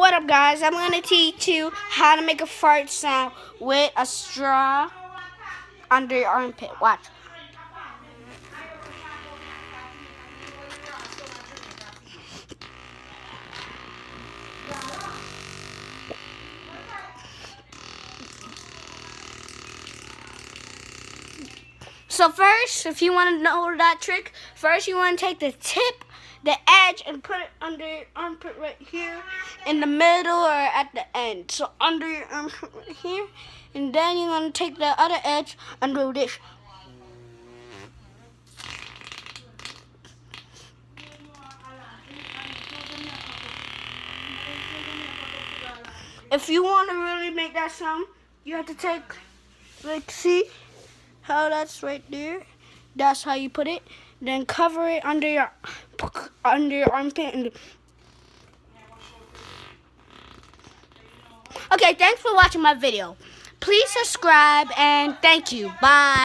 What up, guys? I'm going to teach you how to make a fart sound with a straw under your armpit. Watch. So first, if you want to know that trick, first you want to take the tip, the edge, and put it under your armpit right here, in the middle or at the end. So under your armpit right here, and then you're going to take the other edge and do this. If you want to really make that sound, you have to take, like, see how that's right there? That's how you put it. Then cover it under your armpit. Okay, thanks for watching my video. Please subscribe and thank you. Bye.